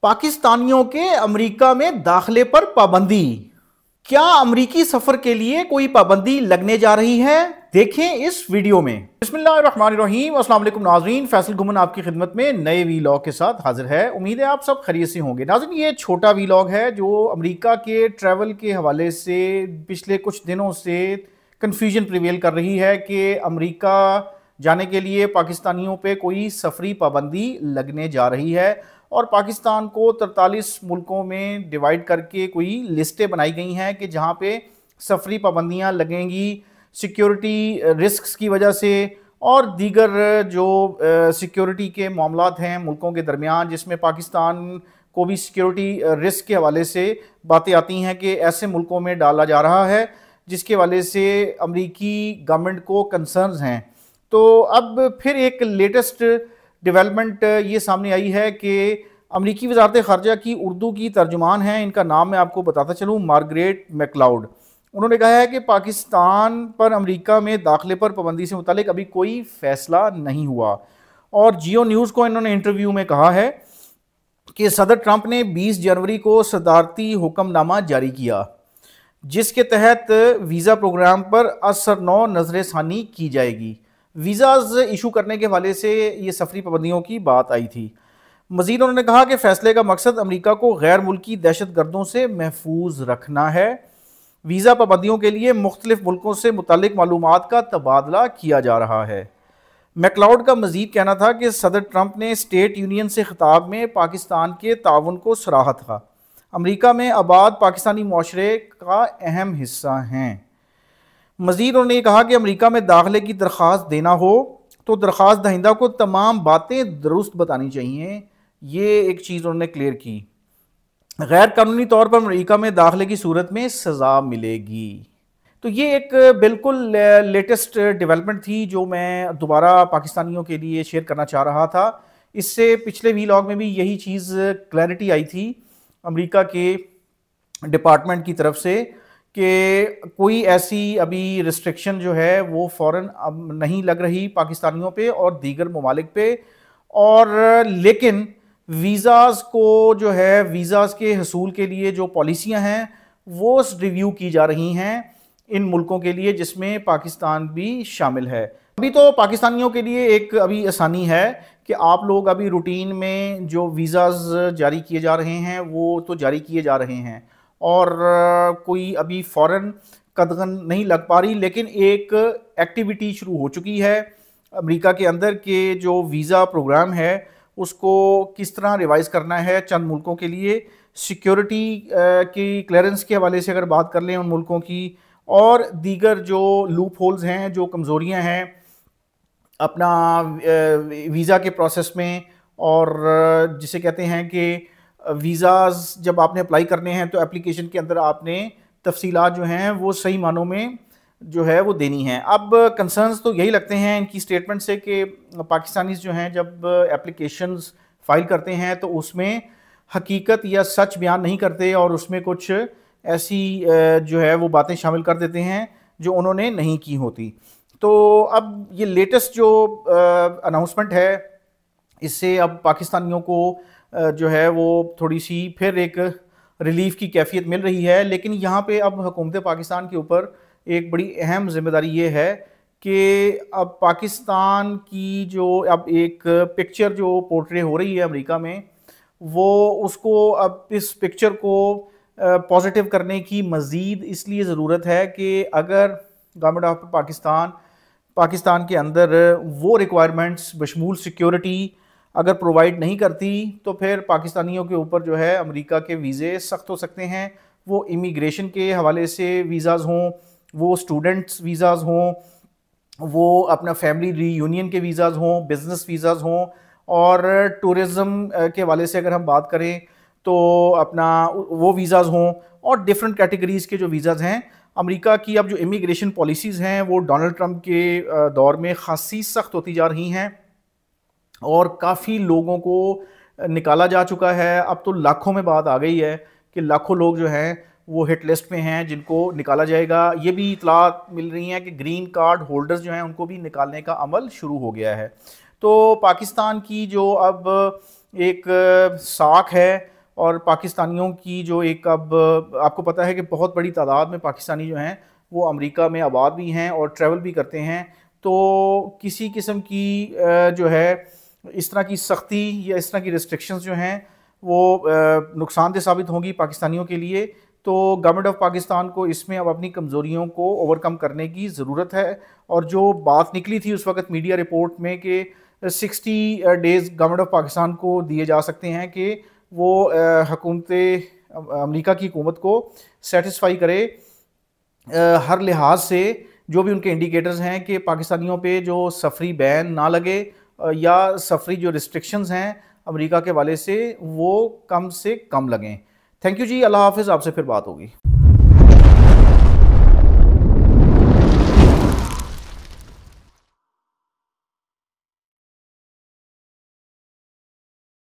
पाकिस्तानियों के अमेरिका में दाखिले पर पाबंदी। क्या अमेरिकी सफर के लिए कोई पाबंदी लगने जा रही है? देखें इस वीडियो में। बिस्मिल्लाहिर्रहमानिर्रहीम। अस्सलाम वालेकुम नाज़रीन, फैसल घुमन आपकी खिदमत में नए वीलॉग के साथ हाजिर है। उम्मीद है आप सब खैरियत से होंगे। नाज़रीन, ये छोटा वीलॉग है जो अमेरिका के ट्रैवल के हवाले से पिछले कुछ दिनों से कन्फ्यूजन प्रिवेल कर रही है कि अमेरिका जाने के लिए पाकिस्तानियों पे कोई सफरी पाबंदी लगने जा रही है और पाकिस्तान को 43 मुल्कों में डिवाइड करके कोई लिस्टें बनाई गई हैं कि जहां पे सफरी पाबंदियां लगेंगी सिक्योरिटी रिस्क्स की वजह से और दीगर जो सिक्योरिटी के मामलात हैं मुल्कों के दरमियान, जिसमें पाकिस्तान को भी सिक्योरिटी रिस्क के हवाले से बातें आती हैं कि ऐसे मुल्कों में डाला जा रहा है जिसके हवाले से अमरीकी गवर्नमेंट को कंसर्न्स हैं। तो अब फिर एक लेटेस्ट डेवलपमेंट ये सामने आई है कि अमरीकी वजारत ख़ारजा की उर्दू की तर्जुमान हैं, इनका नाम मैं आपको बताता चलूँ, मार्गरेट मैकलाउड। उन्होंने कहा है कि पाकिस्तान पर अमरीका में दाखिले पर पाबंदी से मुतालिक अभी कोई फ़ैसला नहीं हुआ। और जियो न्यूज़ को इन्होंने इंटरव्यू में कहा है कि सदर ट्रंप ने 20 जनवरी को सदारती हुक्मनामा जारी किया जिसके तहत वीज़ा प्रोग्राम पर असरनौ नज़रसानी की जाएगी। वीज़ाज इशू करने के हवाले से ये सफरी पाबंदियों की बात आई थी। मज़ीद उन्होंने कहा कि फ़ैसले का मकसद अमरीका को गैर मुल्की दहशत गर्दों से महफूज रखना है। वीज़ा पाबंदियों के लिए मुख्तलिफ मुल्कों से मुतालिक मालूमात का तबादला किया जा रहा है। मैकलाउड का मज़ीद कहना था कि सदर ट्रंप ने स्टेट यूनियन से खिताब में पाकिस्तान के ताउन को सराहा था। अमरीका में आबाद पाकिस्तानी मुआशरे का अहम हिस्सा हैं। मज़ीद उन्होंने कहा कि अमरीका में दाखिले की दरख्वास्त देना हो तो दरख्वास्त दहिंदा को तमाम बातें दुरुस्त बतानी चाहिए। ये एक चीज़ उन्होंने क्लियर की। गैर कानूनी तौर पर अमरीका में दाखिले की सूरत में सज़ा मिलेगी। तो ये एक बिल्कुल लेटेस्ट डेवलपमेंट थी जो मैं दोबारा पाकिस्तानियों के लिए शेयर करना चाह रहा था। इससे पिछले वीलॉग में भी यही चीज़ क्लैरिटी आई थी अमरीका के डिपार्टमेंट की तरफ से कि कोई ऐसी अभी रिस्ट्रिक्शन जो है वो फ़ौरन अब नहीं लग रही पाकिस्तानियों पे और दीगर ममालिक पे। और लेकिन वीज़ाज़ को जो है वीज़ाज़ के हसूल के लिए जो पॉलिसियां हैं वो रिव्यू की जा रही हैं इन मुल्कों के लिए, जिसमें पाकिस्तान भी शामिल है। अभी तो पाकिस्तानियों के लिए एक अभी आसानी है कि आप लोग अभी रूटीन में जो वीज़ाज़ जारी किए जा रहे हैं वो तो जारी किए जा रहे हैं और कोई अभी फ़ौरन कदम नहीं लग पा रही, लेकिन एक एक्टिविटी शुरू हो चुकी है अमेरिका के अंदर के जो वीज़ा प्रोग्राम है उसको किस तरह रिवाइज़ करना है चंद मुल्कों के लिए। सिक्योरिटी की क्लियरेंस के हवाले से अगर बात कर लें उन मुल्कों की, और दीगर जो लूप होल्स हैं, जो कमज़ोरियाँ हैं अपना वीज़ा के प्रोसेस में, और जिसे कहते हैं कि वीज़ाज़ जब आपने अप्लाई करने हैं तो एप्लीकेशन के अंदर आपने तफसीलात जो हैं वो सही मानों में जो है वो देनी है। अब कंसर्न्स तो यही लगते हैं इनकी स्टेटमेंट से कि पाकिस्तानीज़ जो हैं जब एप्लीकेशंस फ़ाइल करते हैं तो उसमें हकीकत या सच बयान नहीं करते और उसमें कुछ ऐसी जो है वो बातें शामिल कर देते हैं जो उन्होंने नहीं की होती। तो अब ये लेटेस्ट जो अनाउंसमेंट है इससे अब पाकिस्तानियों को जो है वो थोड़ी सी फिर एक रिलीफ की कैफियत मिल रही है। लेकिन यहाँ पे अब हुकूमत पाकिस्तान के ऊपर एक बड़ी अहम जिम्मेदारी ये है कि अब पाकिस्तान की जो अब एक पिक्चर जो पोर्ट्रे हो रही है अमेरिका में, वो उसको अब इस पिक्चर को पॉजिटिव करने की मज़ीद इसलिए ज़रूरत है कि अगर गवर्नमेंट ऑफ पाकिस्तान के अंदर वो रिक्वायरमेंट्स बशमूल सिक्योरिटी अगर प्रोवाइड नहीं करती तो फिर पाकिस्तानियों के ऊपर जो है अमेरिका के वीज़े सख्त हो सकते हैं। वो इमिग्रेशन के हवाले से वीज़ाज़ हों, वो स्टूडेंट्स वीज़ाज़ हों, वो अपना फैमिली रीयूनियन के वीज़ाज़ हों, बिज़नेस वीज़ाज़ हों, और टूरिज़म के हवाले से अगर हम बात करें तो अपना वो वीज़ाज़ हों, और डिफरेंट कैटेगरीज़ के जो वीज़ाज़ हैं। अमेरिका की अब जो इमिग्रेशन पॉलिसीज़ हैं वो डोनाल्ड ट्रंप के दौर में ख़ासी सख्त होती जा रही हैं और काफ़ी लोगों को निकाला जा चुका है। अब तो लाखों में बात आ गई है कि लाखों लोग जो हैं वो हिट लिस्ट में हैं जिनको निकाला जाएगा। ये भी इतलात मिल रही हैं कि ग्रीन कार्ड होल्डर्स जो हैं उनको भी निकालने का अमल शुरू हो गया है। तो पाकिस्तान की जो अब एक साख है और पाकिस्तानियों की जो एक, अब आपको पता है कि बहुत बड़ी तादाद में पाकिस्तानी जो हैं वो अमेरिका में आबाद भी हैं और ट्रैवल भी करते हैं। तो किसी किस्म की जो है इस तरह की सख्ती या इस तरह की रिस्ट्रिक्शंस जो हैं वो नुकसानदेह साबित होंगी पाकिस्तानियों के लिए। तो गवर्नमेंट ऑफ पाकिस्तान को इसमें अब अपनी कमज़ोरियों को ओवरकम करने की ज़रूरत है। और जो बात निकली थी उस वक्त मीडिया रिपोर्ट में कि 60 डेज़ गवर्नमेंट ऑफ पाकिस्तान को दिए जा सकते हैं कि वो हुकूमत अमेरिका की हुकूमत को सेटिस्फाई करे हर लिहाज से, जो भी उनके इंडिकेटर्स हैं कि पाकिस्तानियों पे जो सफरी बैन ना लगे या सफरी जो रिस्ट्रिक्शंस हैं अमेरिका के वाले से वो कम लगें। थैंक यू जी, अल्लाह हाफिज़, आपसे फिर बात होगी।